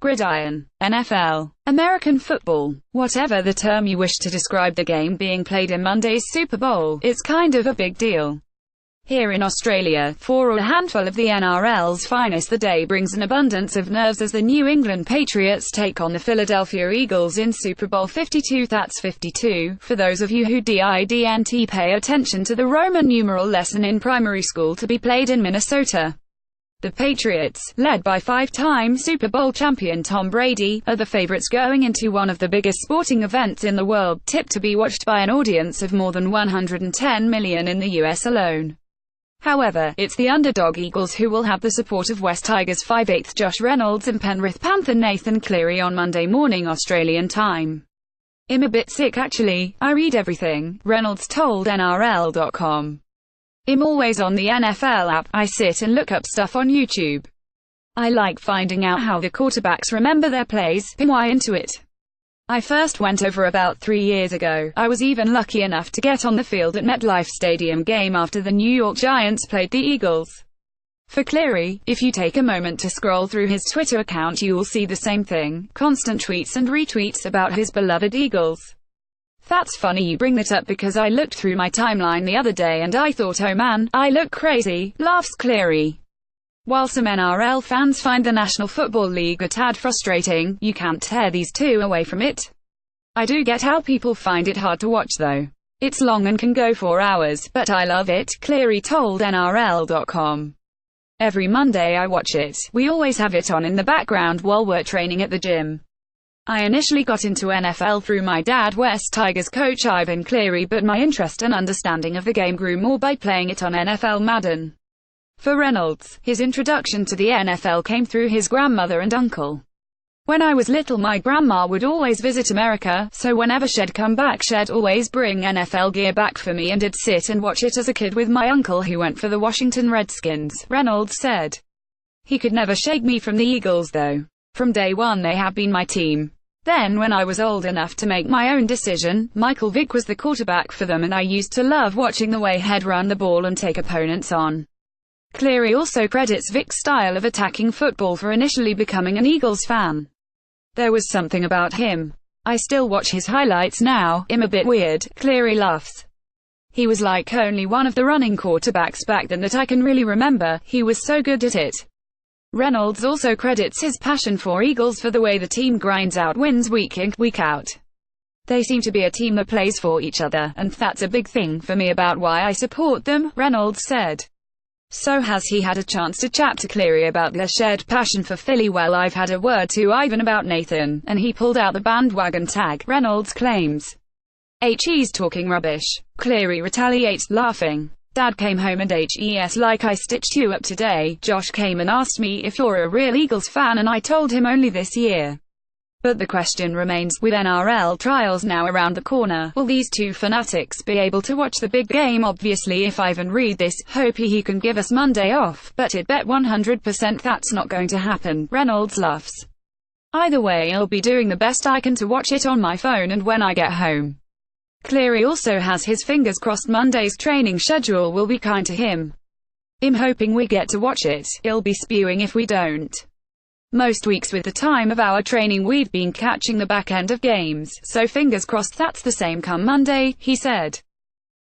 gridiron, NFL, American football, whatever the term you wish to describe the game being played in Monday's Super Bowl, it's kind of a big deal. Here in Australia, for a handful of the NRL's finest, the day brings an abundance of nerves as the New England Patriots take on the Philadelphia Eagles in Super Bowl 52. That's 52, for those of you who didn't pay attention to the Roman numeral lesson in primary school, to be played in Minnesota. The Patriots, led by five-time Super Bowl champion Tom Brady, are the favorites going into one of the biggest sporting events in the world, tipped to be watched by an audience of more than 110 million in the US alone. However, it's the underdog Eagles who will have the support of West Tigers 5/8 Josh Reynolds and Penrith Panther Nathan Cleary on Monday morning Australian time. "I'm a bit sick actually, I read everything," Reynolds told NRL.com. "I'm always on the NFL app, I sit and look up stuff on YouTube. I like finding out how the quarterbacks remember their plays, I'm into it. I first went over about 3 years ago. I was even lucky enough to get on the field at MetLife Stadium game after the New York Giants played the Eagles." For Cleary, if you take a moment to scroll through his Twitter account, you'll see the same thing, constant tweets and retweets about his beloved Eagles. "That's funny you bring that up because I looked through my timeline the other day and I thought, oh man, I look crazy," laughs Cleary. While some NRL fans find the National Football League a tad frustrating, you can't tear these two away from it. "I do get how people find it hard to watch though. It's long and can go for hours, but I love it," Cleary told NRL.com. "Every Monday I watch it. We always have it on in the background while we're training at the gym. I initially got into NFL through my dad, West Tigers coach Ivan Cleary, but my interest and understanding of the game grew more by playing it on NFL Madden." For Reynolds, his introduction to the NFL came through his grandmother and uncle. "When I was little, my grandma would always visit America, so whenever she'd come back she'd always bring NFL gear back for me and I'd sit and watch it as a kid with my uncle who went for the Washington Redskins," Reynolds said. "He could never shake me from the Eagles though. From day one they have been my team. Then when I was old enough to make my own decision, Michael Vick was the quarterback for them and I used to love watching the way he'd run the ball and take opponents on." Cleary also credits Vick's style of attacking football for initially becoming an Eagles fan. "There was something about him. I still watch his highlights now, I'm a bit weird," Cleary laughs. "He was like only one of the running quarterbacks back then that I can really remember, he was so good at it." Reynolds also credits his passion for Eagles for the way the team grinds out wins week in, week out. "They seem to be a team that plays for each other, and that's a big thing for me about why I support them," Reynolds said. So has he had a chance to chat to Cleary about their shared passion for Philly? "Well, I've had a word to Ivan about Nathan, and he pulled out the bandwagon tag," Reynolds claims. "He's talking rubbish," Cleary retaliates, laughing. "Dad came home and hes like I stitched you up today. Josh came and asked me if you're a real Eagles fan and I told him only this year. But the question remains, with NRL trials now around the corner, will these two fanatics be able to watch the big game? Obviously if Ivan read this, hope he can give us Monday off, but I'd bet 100% that's not going to happen," Reynolds laughs. "Either way I'll be doing the best I can to watch it on my phone and when I get home." Cleary also has his fingers crossed Monday's training schedule will be kind to him. "I'm hoping we get to watch it. I'll be spewing if we don't. Most weeks with the time of our training we've been catching the back end of games, so fingers crossed that's the same come Monday," he said.